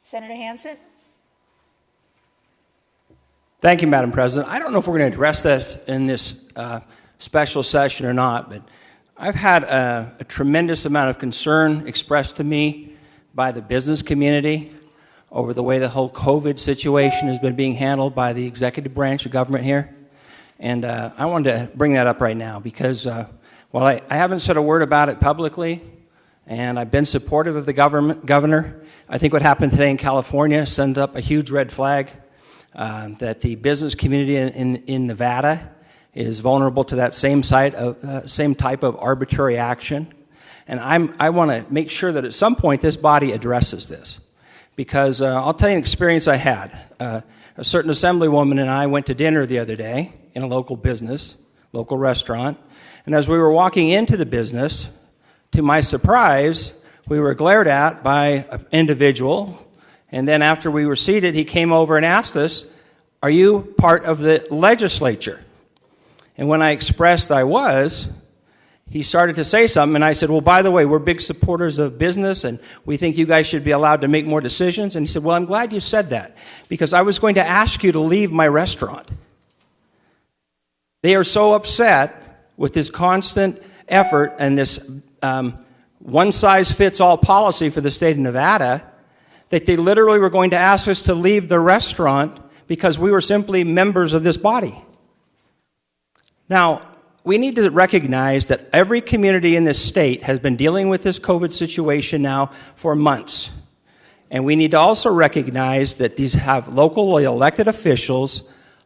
Senator Hansen? Thank you, Madam President. I don't know if we're going to address this in this special session or not, but I've had a tremendous amount of concern expressed to me by the business community over the way the whole COVID situation has been being handled by the executive branch of government here. And I wanted to bring that up right now because while I haven't said a word about it publicly, and I've been supportive of the governor, I think what happened today in California sent up a huge red flag that the business community in Nevada is vulnerable to that same type of arbitrary action. And I want to make sure that at some point this body addresses this. Because I'll tell you an experience I had. A certain assemblywoman and I went to dinner the other day in a local business, local restaurant. And as we were walking into the business, to my surprise, we were glared at by an individual. And then after we were seated, he came over and asked us, "Are you part of the legislature?" And when I expressed I was, he started to say something, and I said, "Well, by the way, we're big supporters of business, and we think you guys should be allowed to make more decisions." And he said, "Well, I'm glad you said that, because I was going to ask you to leave my restaurant." They are so upset with this constant effort and this one-size-fits-all policy for the state of Nevada that they literally were going to ask us to leave the restaurant because we were simply members of this body. Now, we need to recognize that every community in this state has been dealing with this COVID situation now for months. And we need to also recognize that these have locally elected officials,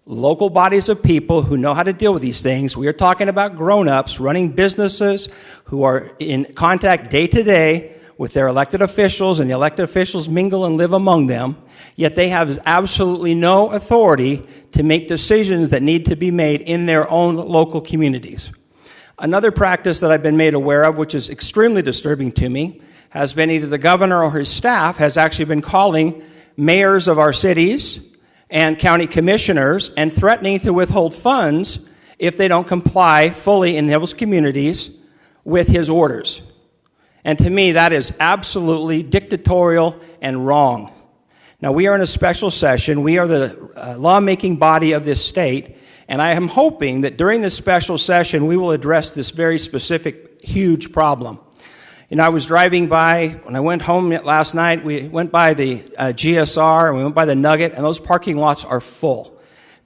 local bodies of people who know how to deal with these things. We are talking about grown-ups running businesses who are in contact day to day with their elected officials, and the elected officials mingle and live among them, yet they have absolutely no authority to make decisions that need to be made in their own local communities. Another practice that I've been made aware of, which is extremely disturbing to me, has been either the governor or his staff has actually been calling mayors of our cities and county commissioners and threatening to withhold funds if they don't comply fully in those communities with his orders. And to me, that is absolutely dictatorial and wrong. Now, we are in a special session. We are the lawmaking body of this state, and I am hoping that during this special session, we will address this very specific, huge problem. And I was driving by, when I went home last night, we went by the GSR, and we went by the Nugget, and those parking lots are full.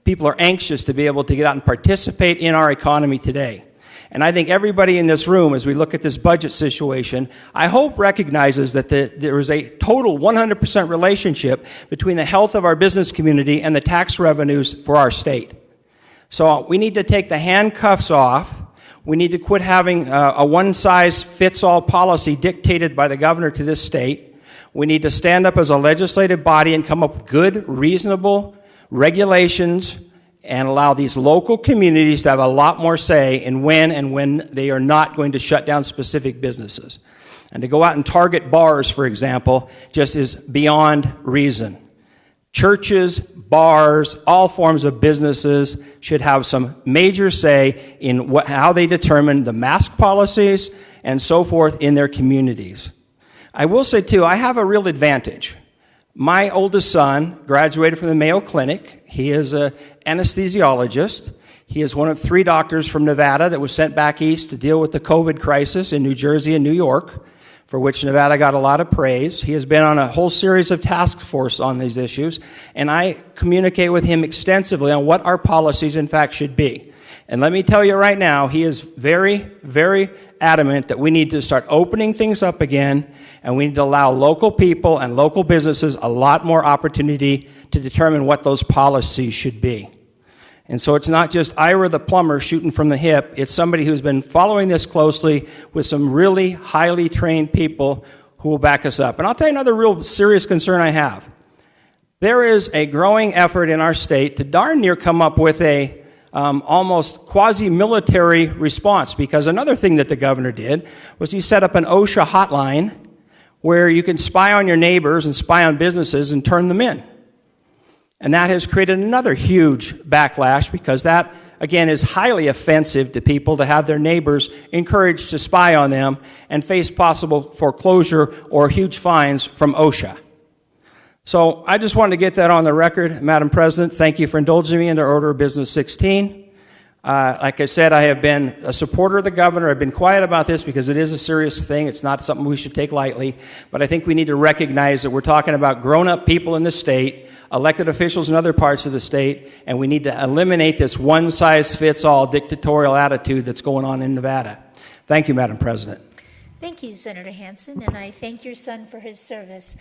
People are anxious to be able to get out and participate in our economy today. And I think everybody in this room, as we look at this budget situation, I hope recognizes that there is a total 100% relationship between the health of our business community and the tax revenues for our state. So we need to take the handcuffs off. We need to quit having a one-size-fits-all policy dictated by the governor to this state. We need to stand up as a legislative body and come up with good, reasonable regulations and allow these local communities to have a lot more say in when they are not going to shut down specific businesses. And to go out and target bars, for example, just is beyond reason. Churches, bars, all forms of businesses should have some major say in how they determine the mask policies and so forth in their communities. I will say, too, I have a real advantage. My oldest son graduated from the Mayo Clinic. He is an anesthesiologist. He is one of 3 doctors from Nevada that was sent back east to deal with the COVID crisis in New Jersey and New York, for which Nevada got a lot of praise. He has been on a whole series of task force on these issues, and I communicate with him extensively on what our policies, in fact, should be. And let me tell you right now, he is very, very adamant that we need to start opening things up again, and we need to allow local people and local businesses a lot more opportunity to determine what those policies should be. And so it's not just Ira the plumber shooting from the hip. It's somebody who's been following this closely with some really highly trained people who will back us up. And I'll tell you another real serious concern I have. There is a growing effort in our state to darn near come up with a almost quasi-military response, because another thing that the governor did was he set up an OSHA hotline where you can spy on your neighbors and spy on businesses and turn them in. And that has created another huge backlash, because that, again, is highly offensive to people to have their neighbors encouraged to spy on them and face possible foreclosure or huge fines from OSHA. So I just wanted to get that on the record. Madam President, thank you for indulging me under Order of Business 16. Like I said, I have been a supporter of the governor. I've been quiet about this because it is a serious thing. It's not something we should take lightly. But I think we need to recognize that we're talking about grown-up people in the state, elected officials in other parts of the state, and we need to eliminate this one-size-fits-all dictatorial attitude that's going on in Nevada. Thank you, Madam President. Thank you, Senator Hansen, and I thank your son for his service.